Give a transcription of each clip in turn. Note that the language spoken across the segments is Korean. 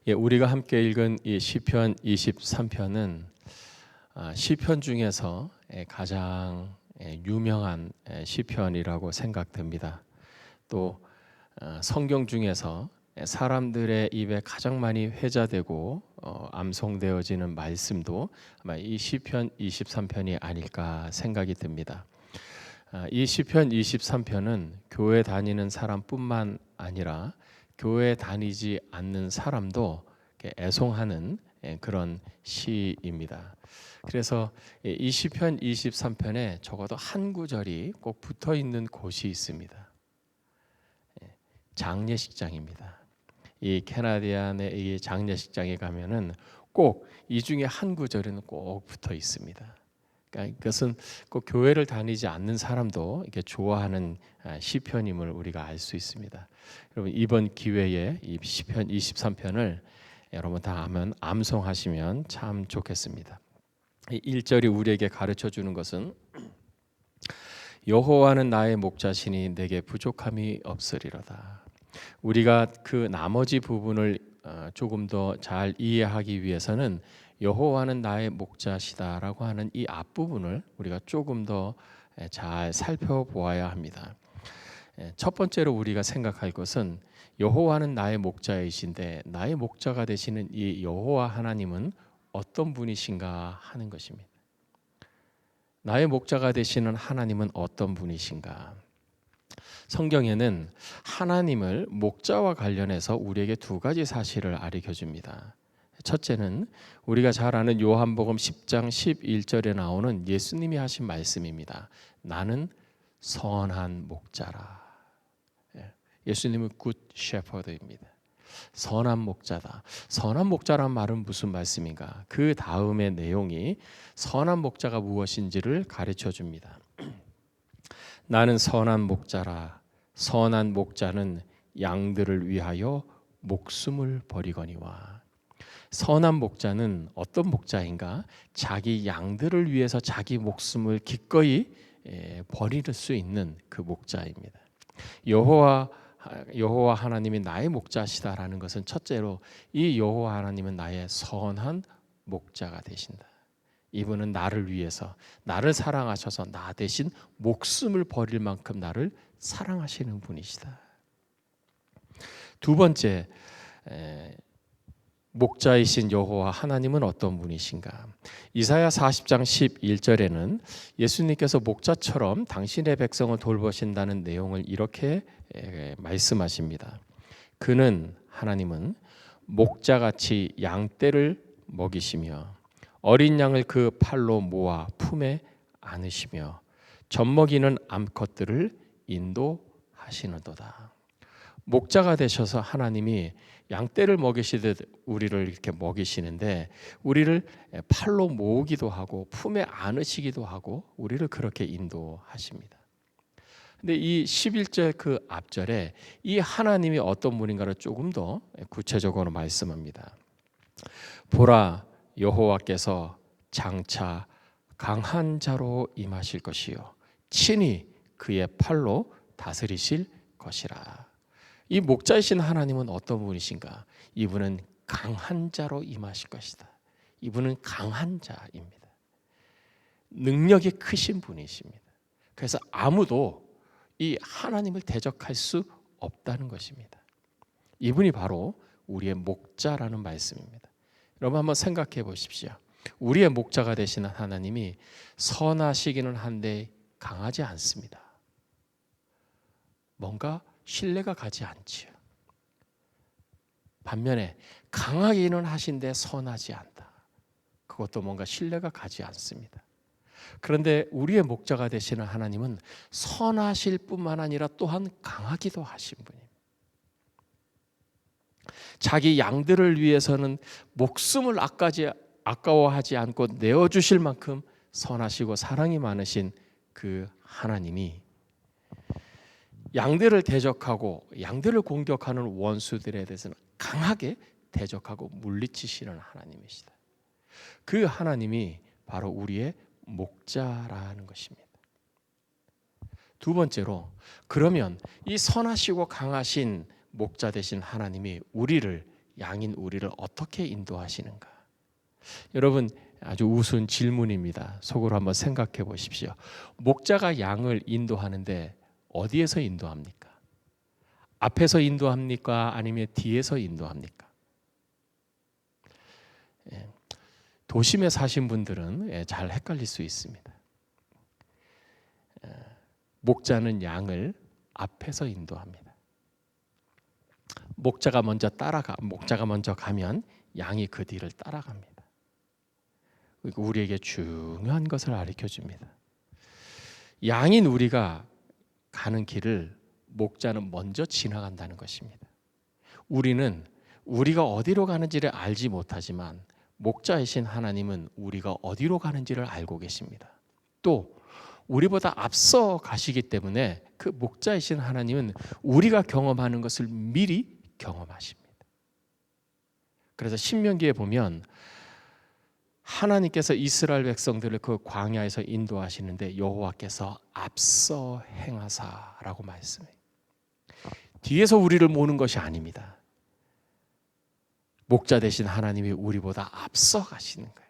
우리가 함께 읽은 이 시편 23편은 시편 중에서 가장 유명한 시편이라고 생각됩니다. 또 성경 중에서 사람들의 입에 가장 많이 회자되고 암송되어지는 말씀도 아마 이 시편 23편이 아닐까 생각이 듭니다. 이 시편 23편은 교회 다니는 사람뿐만 아니라 교회 다니지 않는 사람도 애송하는 그런 시입니다. 그래서 이 시편 23편에 적어도 한 구절이 꼭 붙어 있는 곳이 있습니다. 장례식장입니다. 이 캐나디안의 이 장례식장에 가면은 꼭 이 중에 한 구절은 꼭 붙어 있습니다. 그러니까 이것은 꼭 교회를 다니지 않는 사람도 이렇게 좋아하는 시편임을 우리가 알 수 있습니다. 여러분 이번 기회에 이 시편 23편을 여러분 다 하면 암송하시면 참 좋겠습니다. 1절이 우리에게 가르쳐 주는 것은 여호와는 나의 목자시니 내게 부족함이 없으리로다. 우리가 그 나머지 부분을 조금 더 잘 이해하기 위해서는 여호와는 나의 목자시다라고 하는 이 앞부분을 우리가 조금 더 잘 살펴보아야 합니다. 첫 번째로 우리가 생각할 것은 여호와는 나의 목자이신데 나의 목자가 되시는 이 여호와 하나님은 어떤 분이신가 하는 것입니다. 나의 목자가 되시는 하나님은 어떤 분이신가? 성경에는 하나님을 목자와 관련해서 우리에게 두 가지 사실을 알려 줍니다. 첫째는 우리가 잘 아는 요한복음 10장 11절에 나오는 예수님이 하신 말씀입니다. 나는 선한 목자라. 예수님은 굿 셰퍼드입니다. 선한 목자다. 선한 목자란 말은 무슨 말씀인가? 그 다음의 내용이 선한 목자가 무엇인지를 가르쳐 줍니다. 나는 선한 목자라. 선한 목자는 양들을 위하여 목숨을 버리거니와. 선한 목자는 어떤 목자인가? 자기 양들을 위해서 자기 목숨을 기꺼이 버릴 수 있는 그 목자입니다. 여호와 하나님이 나의 목자시다라는 것은 첫째로 이 여호와 하나님은 나의 선한 목자가 되신다. 이분은 나를 위해서 나를 사랑하셔서 나 대신 목숨을 버릴 만큼 나를 사랑하시는 분이시다. 두 번째, 목자이신 여호와 하나님은 어떤 분이신가? 이사야 40장 11절에는 예수님께서 목자처럼 당신의 백성을 돌보신다는 내용을 이렇게 말씀하십니다. 그는 하나님은 목자같이 양떼를 먹이시며 어린 양을 그 팔로 모아 품에 안으시며 젖먹이는 암컷들을 인도하시는도다. 목자가 되셔서 하나님이 양떼를 먹이시듯 우리를 이렇게 먹이시는데 우리를 팔로 모으기도 하고 품에 안으시기도 하고 우리를 그렇게 인도하십니다. 근데 이 11절 그 앞절에 이 하나님이 어떤 분인가를 조금 더 구체적으로 말씀합니다. 보라 여호와께서 장차 강한 자로 임하실 것이요 친히 그의 팔로 다스리실 것이라. 이 목자이신 하나님은 어떤 분이신가? 이분은 강한 자로 임하실 것이다. 이분은 강한 자입니다. 능력이 크신 분이십니다. 그래서 아무도 이 하나님을 대적할 수 없다는 것입니다. 이분이 바로 우리의 목자라는 말씀입니다. 여러분 한번 생각해 보십시오. 우리의 목자가 되시는 하나님이 선하시기는 한데 강하지 않습니다. 뭔가 신뢰가 가지 않지요. 반면에 강하기는 하신데 선하지 않다. 그것도 뭔가 신뢰가 가지 않습니다. 그런데 우리의 목자가 되시는 하나님은 선하실 뿐만 아니라 또한 강하기도 하신 분입니다. 자기 양들을 위해서는 목숨을 아까워하지 않고 내어주실 만큼 선하시고 사랑이 많으신 그 하나님이 양들을 대적하고 양들을 공격하는 원수들에 대해서는 강하게 대적하고 물리치시는 하나님이시다. 그 하나님이 바로 우리의 목자라는 것입니다. 두 번째로 그러면 이 선하시고 강하신 목자 되신 하나님이 우리를 양인 우리를 어떻게 인도하시는가? 여러분, 아주 우스운 질문입니다. 속으로 한번 생각해 보십시오. 목자가 양을 인도하는데 어디에서 인도합니까? 앞에서 인도합니까? 아니면 뒤에서 인도합니까? 도심에 사신 분들은 잘 헷갈릴 수 있습니다. 목자는 양을 앞에서 인도합니다. 목자가 먼저 가면 양이 그 뒤를 따라갑니다. 우리에게 중요한 것을 가르쳐 줍니다. 양인 우리가 가는 길을 목자는 먼저 지나간다는 것입니다. 우리는 우리가 어디로 가는지를 알지 못하지만 목자이신 하나님은 우리가 어디로 가는지를 알고 계십니다. 또 우리보다 앞서 가시기 때문에 그 목자이신 하나님은 우리가 경험하는 것을 미리 경험하십니다. 그래서 신명기에 보면 하나님께서 이스라엘 백성들을 그 광야에서 인도하시는데 여호와께서 앞서 행하사라고 말씀해요. 뒤에서 우리를 모는 것이 아닙니다. 목자 되신 하나님이 우리보다 앞서 가시는 거예요.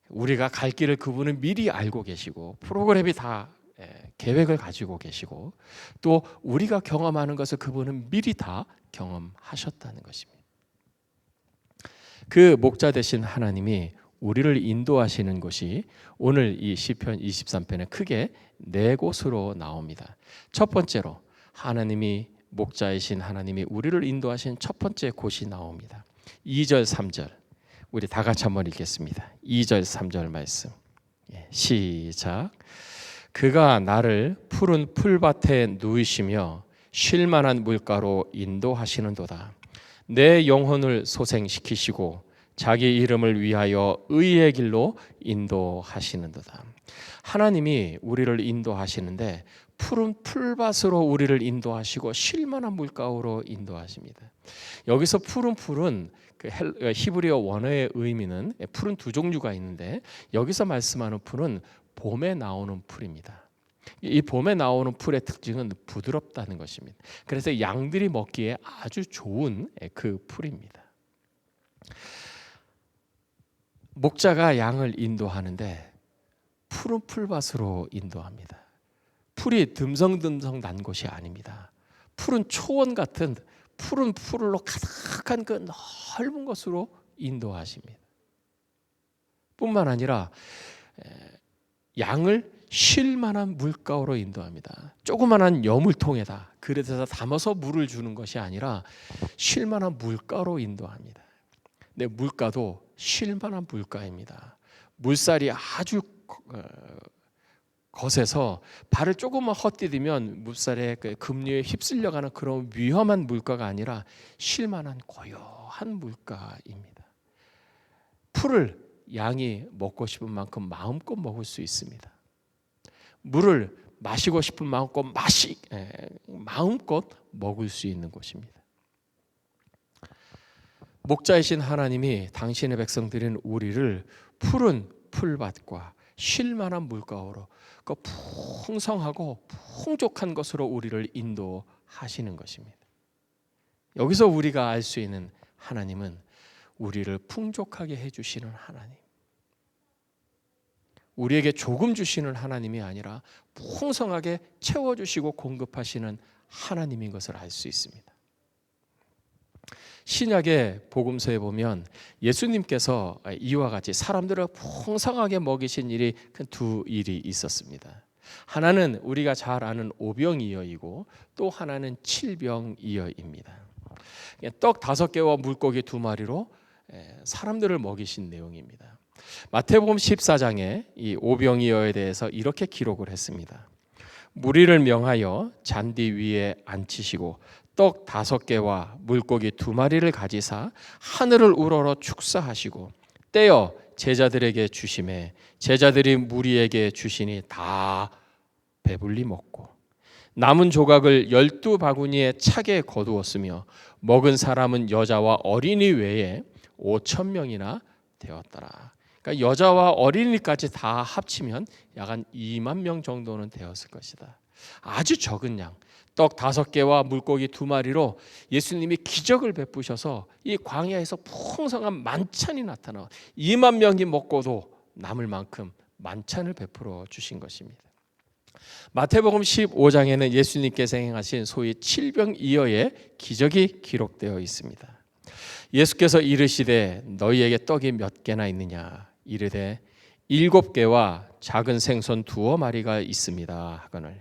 우리가 갈 길을 그분은 미리 알고 계시고 프로그램이 다 계획을 가지고 계시고 또 우리가 경험하는 것을 그분은 미리 다 경험하셨다는 것입니다. 그 목자 되신 하나님이 우리를 인도하시는 곳이 오늘 이 시편 23편에 크게 네 곳으로 나옵니다. 첫 번째로 하나님이 목자이신 하나님이 우리를 인도하신 첫 번째 곳이 나옵니다. 2절 3절 우리 다 같이 한번 읽겠습니다. 2절 3절 말씀 시작. 그가 나를 푸른 풀밭에 누이시며 쉴 만한 물가로 인도하시는도다. 내 영혼을 소생시키시고 자기 이름을 위하여 의의 길로 인도하시는도다. 하나님이 우리를 인도하시는데 푸른 풀밭으로 우리를 인도하시고 쉴 만한 물가로 인도하십니다. 여기서 푸른 풀은 그 히브리어 원어의 의미는 풀은 두 종류가 있는데 여기서 말씀하는 풀은 봄에 나오는 풀입니다. 이 봄에 나오는 풀의 특징은 부드럽다는 것입니다. 그래서 양들이 먹기에 아주 좋은 그 풀입니다. 목자가 양을 인도하는데 푸른 풀밭으로 인도합니다. 풀이 듬성듬성 난 곳이 아닙니다. 푸른 초원 같은 푸른 풀로 가득한 그 넓은 곳으로 인도하십니다. 뿐만 아니라 양을 쉴 만한 물가로 인도합니다. 조그만한 여물통에다 그릇에다 담아서 물을 주는 것이 아니라 쉴 만한 물가로 인도합니다. 근데 물가도 쉴 만한 물가입니다. 물살이 아주 거세서 발을 조금만 헛디디면 물살에 급류에 휩쓸려가는 그런 위험한 물가가 아니라 쉴 만한 고요한 물가입니다. 풀을 양이 먹고 싶은 만큼 마음껏 먹을 수 있습니다. 물을 마시고 싶은 마음껏 먹을 수 있는 곳입니다. 목자이신 하나님이 당신의 백성들인 우리를 푸른 풀밭과 쉴 만한 물가로 그 풍성하고 풍족한 것으로 우리를 인도하시는 것입니다. 여기서 우리가 알 수 있는 하나님은 우리를 풍족하게 해주시는 하나님, 우리에게 조금 주시는 하나님이 아니라 풍성하게 채워주시고 공급하시는 하나님인 것을 알 수 있습니다. 신약의 복음서에 보면 예수님께서 이와 같이 사람들을 풍성하게 먹이신 일이 큰 두 일이 있었습니다. 하나는 우리가 잘 아는 오병이어이고 또 하나는 칠병이어입니다. 떡 5개와 물고기 2마리로 사람들을 먹이신 내용입니다. 마태복음 14장에 이 오병이어에 대해서 이렇게 기록을 했습니다. 무리를 명하여 잔디 위에 앉히시고 떡 5개와 물고기 2마리를 가지사 하늘을 우러러 축사하시고 떼어 제자들에게 주시매 제자들이 무리에게 주시니 다 배불리 먹고 남은 조각을 12바구니에 차게 거두었으며 먹은 사람은 여자와 어린이 외에 5,000명이나 되었더라. 그러니까 여자와 어린이까지 다 합치면 약 한 2만 명 정도는 되었을 것이다. 아주 적은 양, 떡 5개와 물고기 2마리로 예수님이 기적을 베푸셔서 이 광야에서 풍성한 만찬이 나타나 2만 명이 먹고도 남을 만큼 만찬을 베풀어 주신 것입니다. 마태복음 15장에는 예수님께서 행하신 소위 칠병이어의 기적이 기록되어 있습니다. 예수께서 이르시되 너희에게 떡이 몇 개나 있느냐 이르되 7개와 작은 생선 2마리가 있습니다 하거늘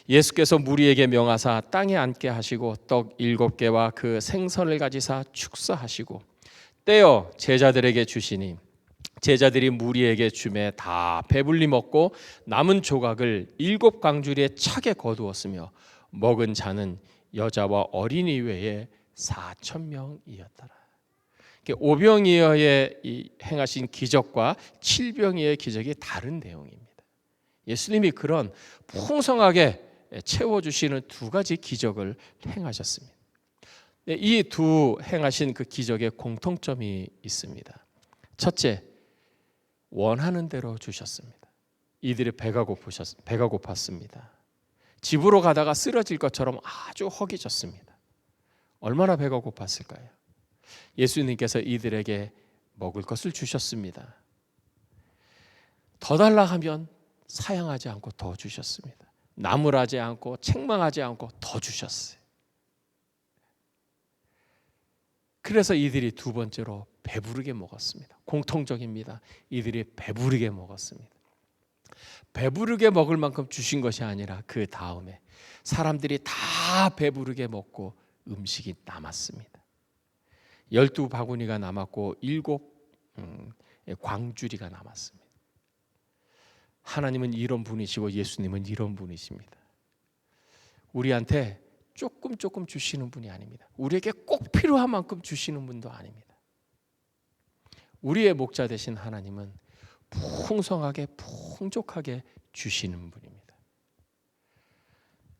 예수께서 무리에게 명하사 땅에 앉게 하시고 떡 7개와 그 생선을 가지사 축사하시고 떼어 제자들에게 주시니 제자들이 무리에게 주매 다 배불리 먹고 남은 조각을 7광주리에 차게 거두었으며 먹은 자는 여자와 어린이 외에 4,000명이었더라. 오병이어의 행하신 기적과 칠병이어의 기적이 다른 내용입니다. 예수님이 그런 풍성하게 채워주시는 2가지 기적을 행하셨습니다. 이 2 행하신 그 기적에 공통점이 있습니다. 첫째, 원하는 대로 주셨습니다. 이들의 배가 고팠습니다. 집으로 가다가 쓰러질 것처럼 아주 허기졌습니다. 얼마나 배가 고팠을까요? 예수님께서 이들에게 먹을 것을 주셨습니다. 더 달라 하면 사양하지 않고 더 주셨습니다. 나무라지 않고 책망하지 않고 더 주셨어요. 그래서 이들이 2번째로 배부르게 먹었습니다. 공통적입니다. 이들이 배부르게 먹었습니다. 배부르게 먹을 만큼 주신 것이 아니라 그 다음에 사람들이 다 배부르게 먹고 음식이 남았습니다. 12바구니가 남았고 7 광주리가 남았습니다. 하나님은 이런 분이시고 예수님은 이런 분이십니다. 우리한테 조금 주시는 분이 아닙니다. 우리에게 꼭 필요한 만큼 주시는 분도 아닙니다. 우리의 목자 되신 하나님은 풍성하게 풍족하게 주시는 분입니다.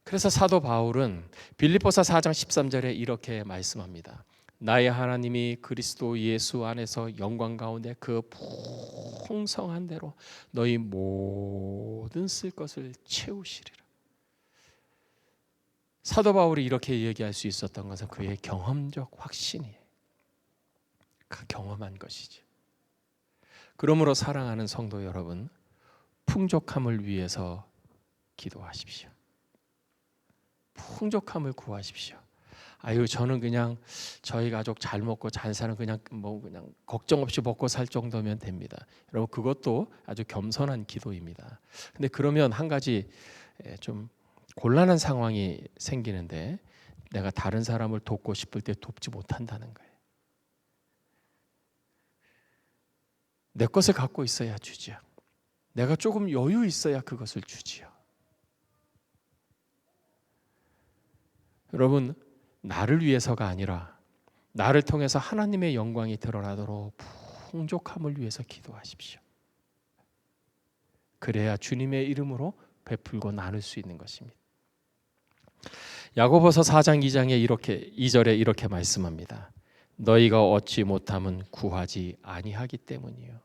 그래서 사도 바울은 빌립보서 4장 13절에 이렇게 말씀합니다. 나의 하나님이 그리스도 예수 안에서 영광 가운데 그 풍성한 대로 너희 모든 쓸 것을 채우시리라. 사도 바울이 이렇게 얘기할 수 있었던 것은 그의 경험적 확신이에요. 그 경험한 것이죠. 그러므로 사랑하는 성도 여러분, 풍족함을 위해서 기도하십시오. 풍족함을 구하십시오. 아유, 저는 그냥 저희 가족 잘 먹고 잘 사는 그냥 걱정 없이 먹고 살 정도면 됩니다. 여러분, 그것도 아주 겸손한 기도입니다. 근데 그러면 한 가지 좀 곤란한 상황이 생기는데 내가 다른 사람을 돕고 싶을 때 돕지 못한다는 거예요. 내 것을 갖고 있어야 주지요. 내가 조금 여유 있어야 그것을 주지요. 여러분, 나를 위해서가 아니라 나를 통해서 하나님의 영광이 드러나도록 풍족함을 위해서 기도하십시오. 그래야 주님의 이름으로 베풀고 나눌 수 있는 것입니다. 야고보서 4장 2절에 이렇게 말씀합니다. 너희가 얻지 못함은 구하지 아니하기 때문이요.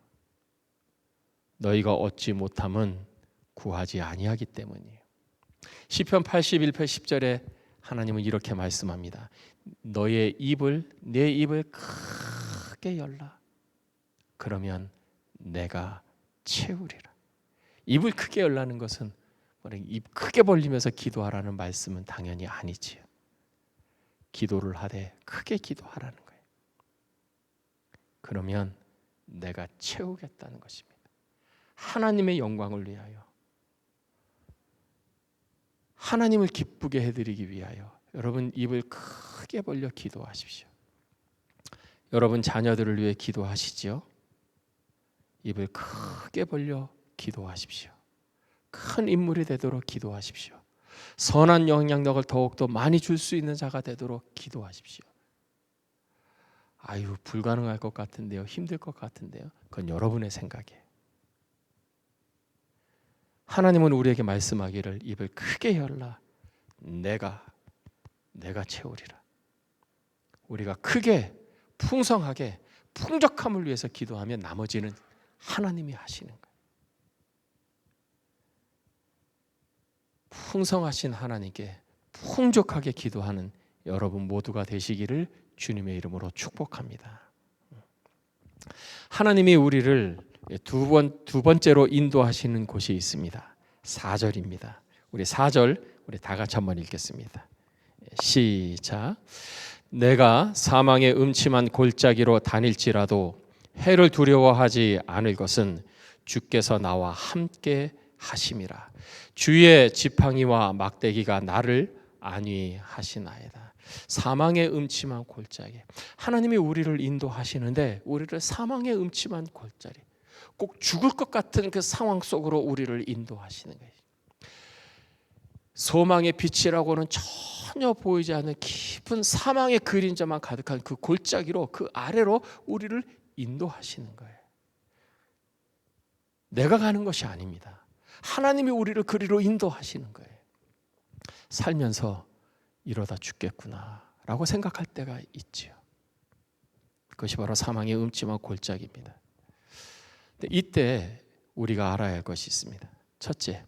너희가 얻지 못함은 구하지 아니하기 때문이에요. 시편 81편 10절에 하나님은 이렇게 말씀합니다. 너의 입을 내 입을 크게 열라. 그러면 내가 채우리라. 입을 크게 열라는 것은 입 크게 벌리면서 기도하라는 말씀은 당연히 아니지요. 기도를 하되 크게 기도하라는 거예요. 그러면 내가 채우겠다는 것입니다. 하나님의 영광을 위하여, 하나님을 기쁘게 해드리기 위하여 여러분 입을 크게 벌려 기도하십시오. 여러분 자녀들을 위해 기도하시지요? 입을 크게 벌려 기도하십시오. 큰 인물이 되도록 기도하십시오. 선한 영향력을 더욱더 많이 줄 수 있는 자가 되도록 기도하십시오. 아유, 불가능할 것 같은데요, 힘들 것 같은데요, 그건 여러분의 생각이에요. 하나님은 우리에게 말씀하기를 입을 크게 열라. 내가 채우리라. 우리가 크게 풍성하게 풍족함을 위해서 기도하면 나머지는 하나님이 하시는 거예요. 풍성하신 하나님께 풍족하게 기도하는 여러분 모두가 되시기를 주님의 이름으로 축복합니다. 하나님이 우리를 두 번째로 인도하시는 곳이 있습니다. 4절입니다. 우리 4절 우리 다 같이 한번 읽겠습니다. 시작. 내가 사망의 음침한 골짜기로 다닐지라도 해를 두려워하지 않을 것은 주께서 나와 함께 하심이라. 주의 지팡이와 막대기가 나를 안위하시나이다. 사망의 음침한 골짜기. 하나님이 우리를 인도하시는데 우리를 사망의 음침한 골짜기, 꼭 죽을 것 같은 그 상황 속으로 우리를 인도하시는 거예요. 소망의 빛이라고는 전혀 보이지 않는 깊은 사망의 그림자만 가득한 그 골짜기로, 그 아래로 우리를 인도하시는 거예요. 내가 가는 것이 아닙니다. 하나님이 우리를 그리로 인도하시는 거예요. 살면서 이러다 죽겠구나 라고 생각할 때가 있지요. 그것이 바로 사망의 음침한 골짜기입니다. 근데 이때 우리가 알아야 할 것이 있습니다. 첫째,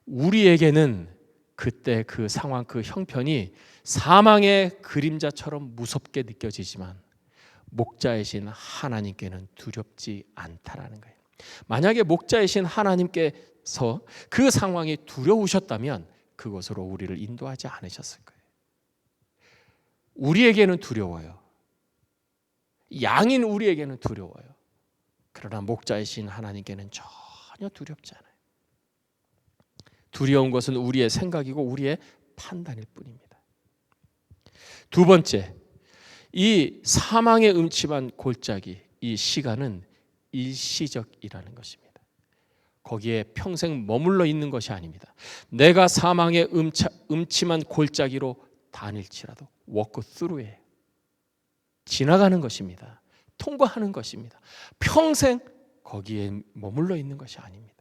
우리에게는 그때 그 상황, 그 형편이 사망의 그림자처럼 무섭게 느껴지지만 목자이신 하나님께는 두렵지 않다라는 거예요. 만약에 목자이신 하나님께서 그 상황이 두려우셨다면 그것으로 우리를 인도하지 않으셨을 거예요. 우리에게는 두려워요. 양인 우리에게는 두려워요. 그러나 목자이신 하나님께는 전혀 두렵지 않아요. 두려운 것은 우리의 생각이고 우리의 판단일 뿐입니다. 두 번째, 이 사망의 음침한 골짜기, 이 시간은 일시적이라는 것입니다. 거기에 평생 머물러 있는 것이 아닙니다. 내가 사망의 음침한 골짜기로 다닐지라도 walk through에 지나가는 것입니다. 통과하는 것입니다. 평생 거기에 머물러 있는 것이 아닙니다.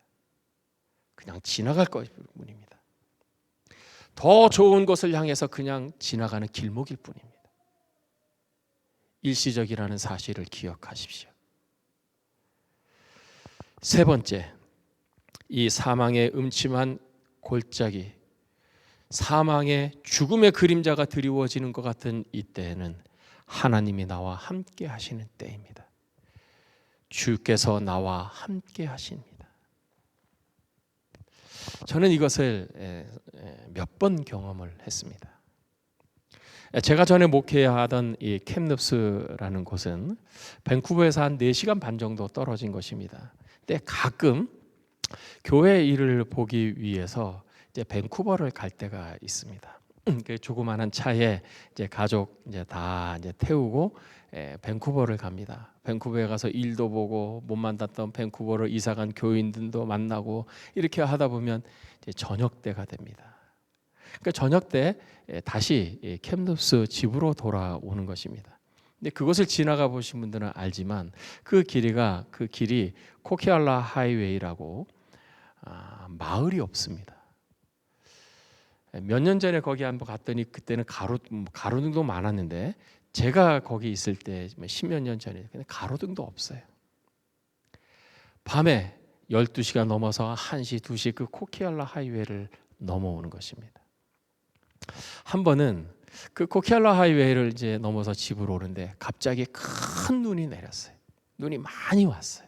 그냥 지나갈 것뿐입니다. 더 좋은 것을 향해서 그냥 지나가는 길목일 뿐입니다. 일시적이라는 사실을 기억하십시오. 세 번째, 이 사망의 음침한 골짜기, 사망의 죽음의 그림자가 드리워지는 것 같은 이때에는 하나님이 나와 함께 하시는 때입니다. 주께서 나와 함께 하십니다. 저는 이것을 몇 번 경험을 했습니다. 제가 전에 목회하던 이 캠립스라는 곳은 밴쿠버에서 한 4시간 반 정도 떨어진 것입니다. 근데 가끔 교회 일을 보기 위해서 이제 밴쿠버를 갈 때가 있습니다. 그 조그마한 차에 이제 가족 다 태우고 밴쿠버를 갑니다. 밴쿠버에 가서 일도 보고 못 만났던 밴쿠버로 이사간 교인들도 만나고 이렇게 하다 보면 이제 저녁 때가 됩니다. 그러니까 저녁 때 다시 캠립스 집으로 돌아오는 것입니다. 근데 그것을 지나가 보신 분들은 알지만 그 길이 코키알라 하이웨이라고 마을이 없습니다. 몇 년 전에 거기 한번 갔더니 그때는 가로등도 많았는데 제가 거기 있을 때 10몇 년 전에 가로등도 없어요. 밤에 12시가 넘어서 1시, 2시 그 코키알라 하이웨이를 넘어오는 것입니다. 한 번은 그 코키알라 하이웨이를 이제 넘어서 집으로 오는데 갑자기 큰 눈이 내렸어요. 눈이 많이 왔어요.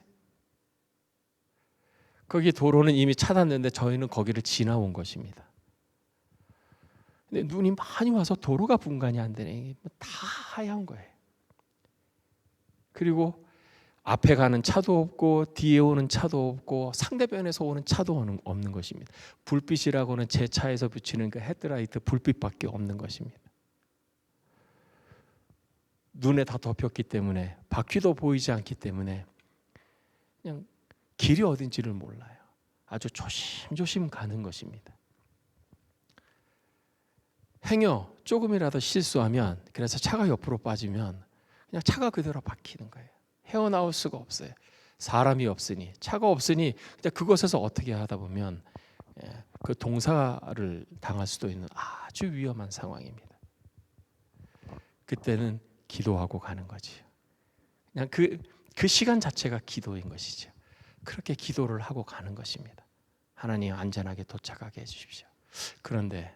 거기 도로는 이미 찾았는데 저희는 거기를 지나온 것입니다. 근데 눈이 많이 와서 도로가 분간이 안 되네. 다 하얀 거예요. 그리고 앞에 가는 차도 없고 뒤에 오는 차도 없고 상대편에서 오는 차도 없는 것입니다. 불빛이라고는 제 차에서 비치는 그 헤드라이트 불빛밖에 없는 것입니다. 눈에 다 덮였기 때문에 바퀴도 보이지 않기 때문에 그냥 길이 어딘지를 몰라요. 아주 조심조심 가는 것입니다. 행여 조금이라도 실수하면, 그래서 차가 옆으로 빠지면 그냥 차가 그대로 박히는 거예요. 헤어나올 수가 없어요. 사람이 없으니, 차가 없으니 그냥 그곳에서 어떻게 하다 보면 그 동사를 당할 수도 있는 아주 위험한 상황입니다. 그때는 기도하고 가는 거지요. 그냥 그 시간 자체가 기도인 것이죠. 그렇게 기도를 하고 가는 것입니다. 하나님 안전하게 도착하게 해주십시오. 그런데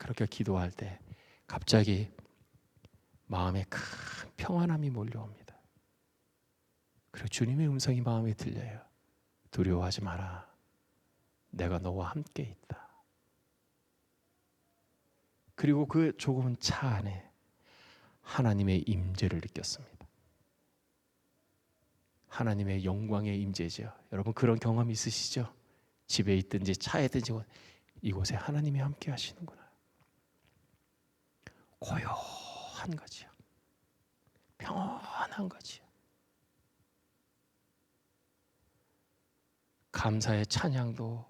그렇게 기도할 때 갑자기 마음에 큰 평안함이 몰려옵니다. 그리고 주님의 음성이 마음에 들려요. 두려워하지 마라. 내가 너와 함께 있다. 그리고 그 좁은 차 안에 하나님의 임재를 느꼈습니다. 하나님의 영광의 임재죠. 여러분 그런 경험 있으시죠? 집에 있든지 차에 있든지 이곳에 하나님이 함께 하시는구나. 고요한 거지요. 평안한 거지요. 감사의 찬양도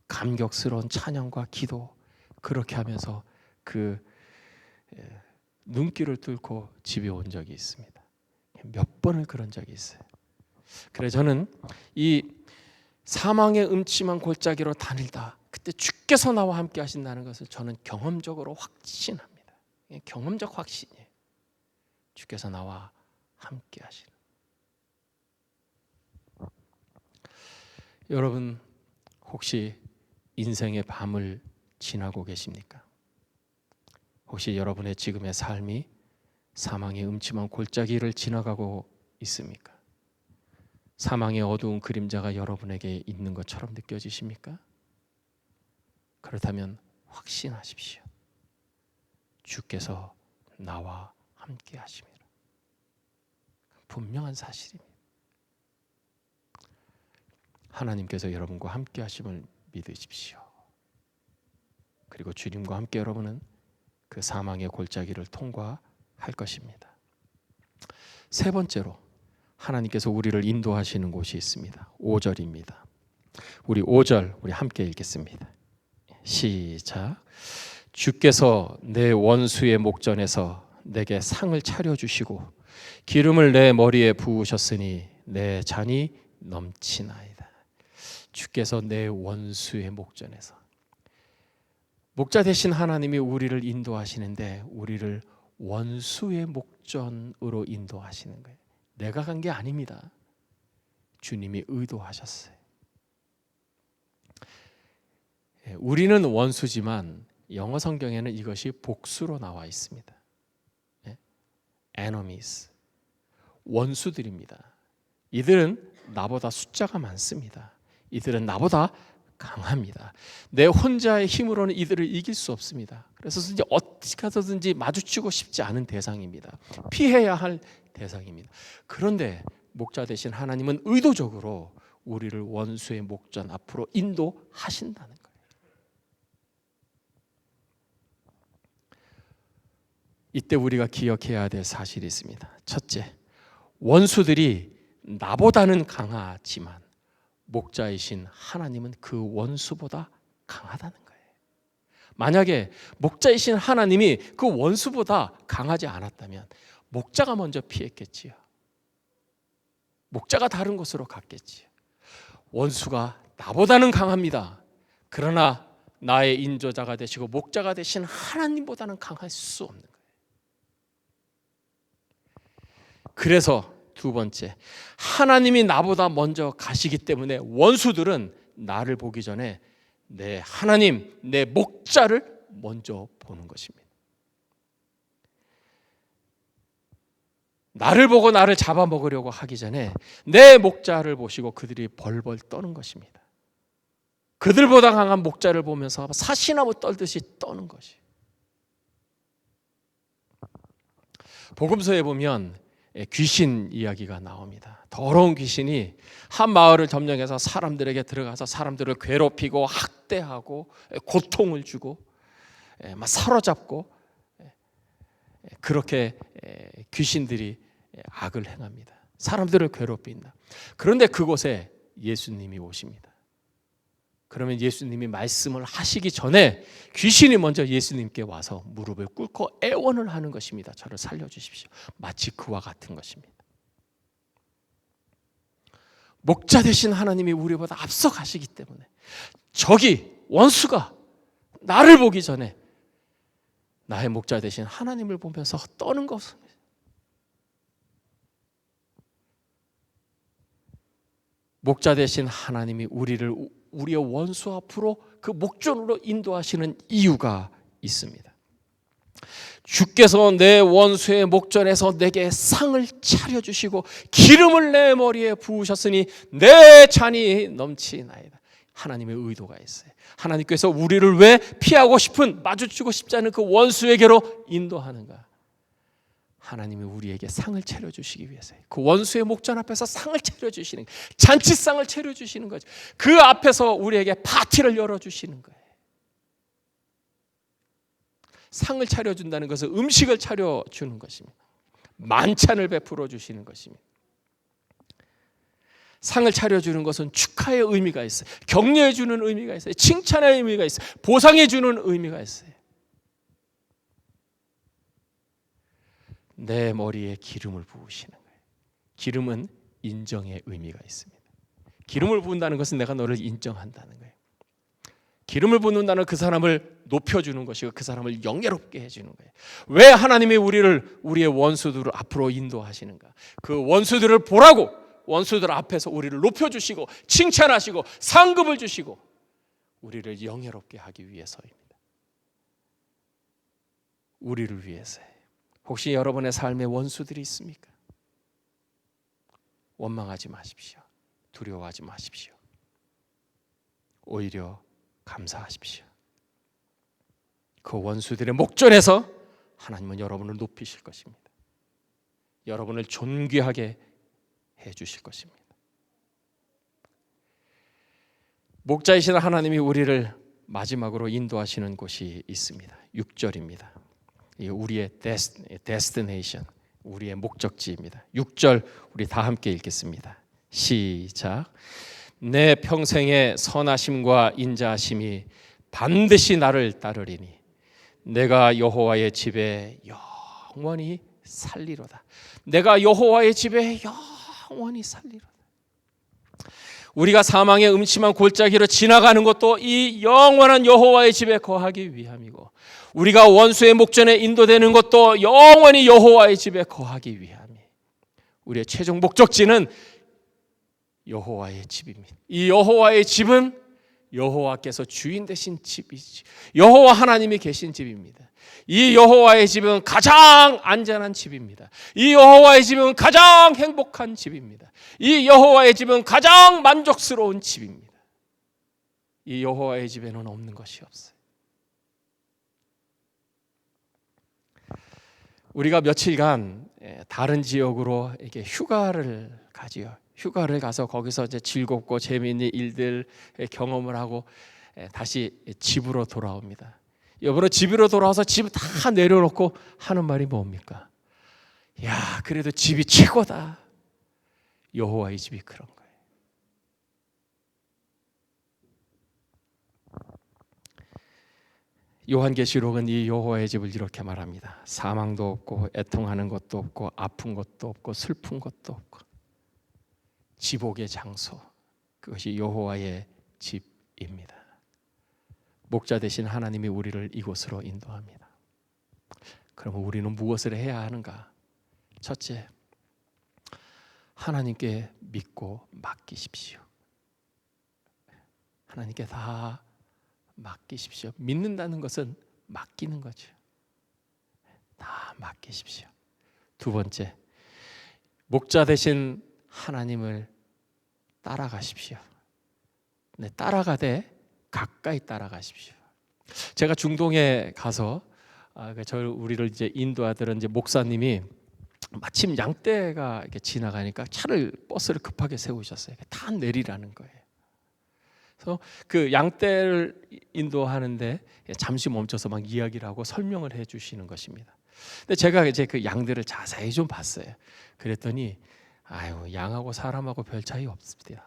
감격스러운 찬양과 기도 그렇게 하면서 그 눈길을 뚫고 집에 온 적이 있습니다. 몇 번을 그런 적이 있어요. 그래 저는 이 사망의 음침한 골짜기로 다닐다 그때 주께서 나와 함께 하신다는 것을 저는 경험적으로 확신합니다. 경험적 확신이에요. 주께서 나와 함께 하시는. 여러분 혹시 인생의 밤을 지나고 계십니까? 혹시 여러분의 지금의 삶이 사망의 음침한 골짜기를 지나가고 있습니까? 사망의 어두운 그림자가 여러분에게 있는 것처럼 느껴지십니까? 그렇다면 확신하십시오. 주께서 나와 함께 하심이라. 분명한 사실입니다. 하나님께서 여러분과 함께 하심을 믿으십시오. 그리고 주님과 함께 여러분은 그 사망의 골짜기를 통과할 것입니다. 세 번째로 하나님께서 우리를 인도하시는 곳이 있습니다. 5절입니다. 우리 5절 우리 함께 읽겠습니다. 시작. 주께서 내 원수의 목전에서 내게 상을 차려주시고 기름을 내 머리에 부으셨으니 내 잔이 넘치나이다. 주께서 내 원수의 목전에서 목자 되신 하나님이 우리를 인도하시는데 우리를 원수의 목전으로 인도하시는 거예요. 내가 간 게 아닙니다. 주님이 의도하셨어요. 우리는 원수지만 영어 성경에는 이것이 복수로 나와 있습니다. enemies, 원수들입니다. 이들은 나보다 숫자가 많습니다. 이들은 나보다 강합니다. 내 혼자의 힘으로는 이들을 이길 수 없습니다. 그래서 어떻게 하든지 마주치고 싶지 않은 대상입니다. 피해야 할 대상입니다. 그런데 목자 되신 하나님은 의도적으로 우리를 원수의 목전 앞으로 인도하신다는 거예요. 이때 우리가 기억해야 될 사실이 있습니다. 첫째, 원수들이 나보다는 강하지만 목자이신 하나님은 그 원수보다 강하다는 거예요. 만약에 목자이신 하나님이 그 원수보다 강하지 않았다면 목자가 먼저 피했겠지요. 목자가 다른 곳으로 갔겠지요. 원수가 나보다는 강합니다. 그러나 나의 인도자가 되시고 목자가 되신 하나님보다는 강할 수 없는 거예요. 그래서 두 번째, 하나님이 나보다 먼저 가시기 때문에 원수들은 나를 보기 전에 내 하나님, 내 목자를 먼저 보는 것입니다. 나를 보고 나를 잡아먹으려고 하기 전에 내 목자를 보시고 그들이 벌벌 떠는 것입니다. 그들보다 강한 목자를 보면서 사시나무 떨듯이 떠는 것이. 복음서에 보면 귀신 이야기가 나옵니다. 더러운 귀신이 한 마을을 점령해서 사람들에게 들어가서 사람들을 괴롭히고 학대하고 고통을 주고 막 사로잡고 그렇게 귀신들이 악을 행합니다. 사람들을 괴롭힌다. 그런데 그곳에 예수님이 오십니다. 그러면 예수님이 말씀을 하시기 전에 귀신이 먼저 예수님께 와서 무릎을 꿇고 애원을 하는 것입니다. 저를 살려주십시오. 마치 그와 같은 것입니다. 목자 되신 하나님이 우리보다 앞서 가시기 때문에 적이 원수가 나를 보기 전에 나의 목자 되신 하나님을 보면서 떠는 것입니다. 목자 되신 하나님이 우리의 원수 앞으로 그 목전으로 인도하시는 이유가 있습니다. 주께서 내 원수의 목전에서 내게 상을 차려주시고 기름을 내 머리에 부으셨으니 내 잔이 넘치나이다. 하나님의 의도가 있어요. 하나님께서 우리를 왜 피하고 싶은, 마주치고 싶지 않은 그 원수에게로 인도하는가? 하나님이 우리에게 상을 차려주시기 위해서요. 그 원수의 목전 앞에서 상을 차려주시는, 잔치상을 차려주시는 거죠. 그 앞에서 우리에게 파티를 열어주시는 거예요. 상을 차려준다는 것은 음식을 차려주는 것입니다. 만찬을 베풀어 주시는 것입니다. 상을 차려주는 것은 축하의 의미가 있어요. 격려해 주는 의미가 있어요. 칭찬의 의미가 있어요. 보상해 주는 의미가 있어요. 내 머리에 기름을 부으시는 거예요. 기름은 인정의 의미가 있습니다. 기름을 부은다는 것은 내가 너를 인정한다는 거예요. 기름을 붓는다는 그 사람을 높여주는 것이고 그 사람을 영예롭게 해주는 거예요. 왜 하나님이 우리의 원수들을 앞으로 인도하시는가? 그 원수들을 보라고, 원수들 앞에서 우리를 높여주시고 칭찬하시고 상급을 주시고 우리를 영예롭게 하기 위해서입니다. 우리를 위해서예요. 혹시 여러분의 삶에 원수들이 있습니까? 원망하지 마십시오. 두려워하지 마십시오. 오히려 감사하십시오. 그 원수들의 목전에서 하나님은 여러분을 높이실 것입니다. 여러분을 존귀하게 해주실 것입니다. 목자이신 하나님이 우리를 마지막으로 인도하시는 곳이 있습니다. 6절입니다. 우리의 데스티네이션, 우리의 목적지입니다. 6절 우리 다 함께 읽겠습니다. 시작. 내 평생의 선하심과 인자하심이 반드시 나를 따르리니 내가 여호와의 집에 영원히 살리로다. 내가 여호와의 집에 영원히 살리로다. 우리가 사망의 음침한 골짜기로 지나가는 것도 이 영원한 여호와의 집에 거하기 위함이고, 우리가 원수의 목전에 인도되는 것도 영원히 여호와의 집에 거하기 위함이에요. 우리의 최종 목적지는 여호와의 집입니다. 이 여호와의 집은 여호와께서 주인 되신 집이지, 여호와 하나님이 계신 집입니다. 이 여호와의 집은 가장 안전한 집입니다. 이 여호와의 집은 가장 행복한 집입니다. 이 여호와의 집은 가장 만족스러운 집입니다. 이 여호와의 집에는 없는 것이 없어요. 우리가 며칠간 다른 지역으로 이렇게 휴가를 가지요. 휴가를 가서 거기서 이제 즐겁고 재미있는 일들 경험을 하고 다시 집으로 돌아옵니다. 여러분, 집으로 돌아와서 집 다 내려놓고 하는 말이 뭡니까? 야, 그래도 집이 최고다. 여호와의 집이 그런 거예요. 요한계시록은 이 여호와의 집을 이렇게 말합니다. 사망도 없고 애통하는 것도 없고 아픈 것도 없고 슬픈 것도 없고 지복의 장소, 그것이 여호와의 집입니다. 목자 되신 하나님이 우리를 이곳으로 인도합니다. 그러면 우리는 무엇을 해야 하는가? 첫째, 하나님께 믿고 맡기십시오. 하나님께 다 맡기십시오. 믿는다는 것은 맡기는 거죠. 다 맡기십시오. 두 번째, 목자 되신 하나님을 따라가십시오. 네, 따라가되 가까이 따라가십시오. 제가 중동에 가서 우리를 이제 인도하던 이제 목사님이 마침 양떼가 이렇게 지나가니까 버스를 급하게 세우셨어요. 다 내리라는 거예요. 그래서 그 양떼를 인도하는데 잠시 멈춰서 막 이야기를 하고 설명을 해주시는 것입니다. 근데 제가 이제 그 양들을 자세히 좀 봤어요. 그랬더니 양하고 사람하고 별 차이 없습니다.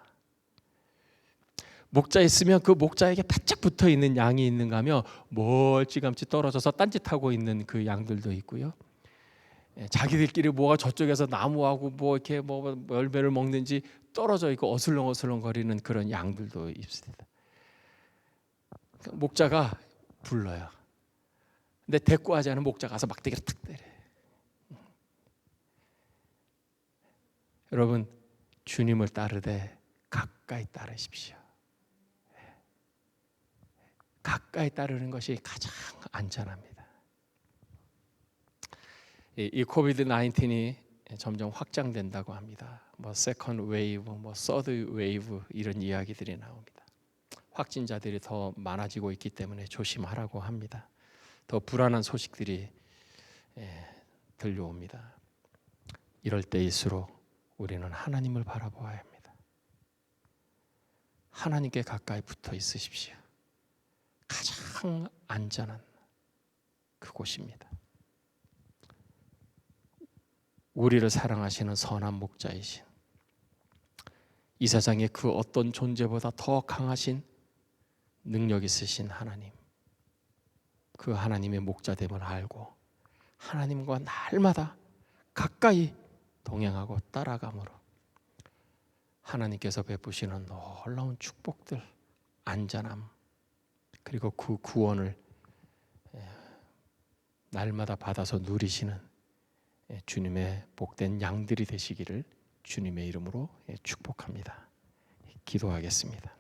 목자 있으면 그 목자에게 바짝 붙어 있는 양이 있는가 하면 멀찌감치 떨어져서 딴짓하고 있는 그 양들도 있고요. 자기들끼리 뭐가 저쪽에서 나무하고 뭐 이렇게 뭐 열매를 먹는지 떨어져 있고 어슬렁어슬렁 거리는 그런 양들도 있습니다. 목자가 불러요. 근데 대꾸하지 않은 목자가 가서 막대기를 탁 때려요. 여러분, 주님을 따르되 가까이 따르십시오. 가까이 따르는 것이 가장 안전합니다. 이 코비드 19이 점점 확장된다고 합니다. 뭐 세컨드 웨이브, 뭐 서드 웨이브 이런 이야기들이 나옵니다. 확진자들이 더 많아지고 있기 때문에 조심하라고 합니다. 더 불안한 소식들이 들려옵니다. 이럴 때일수록 우리는 하나님을 바라보아야 합니다. 하나님께 가까이 붙어 있으십시오. 가장 안전한 그곳입니다. 우리를 사랑하시는 선한 목자이신, 이 세상의 그 어떤 존재보다 더 강하신 능력 있으신 하나님, 그 하나님의 목자됨을 알고 하나님과 날마다 가까이 동행하고 따라감으로 하나님께서 베푸시는 놀라운 축복들, 안전함, 그리고 그 구원을 날마다 받아서 누리시는 주님의 복된 양들이 되시기를 주님의 이름으로 축복합니다. 기도하겠습니다.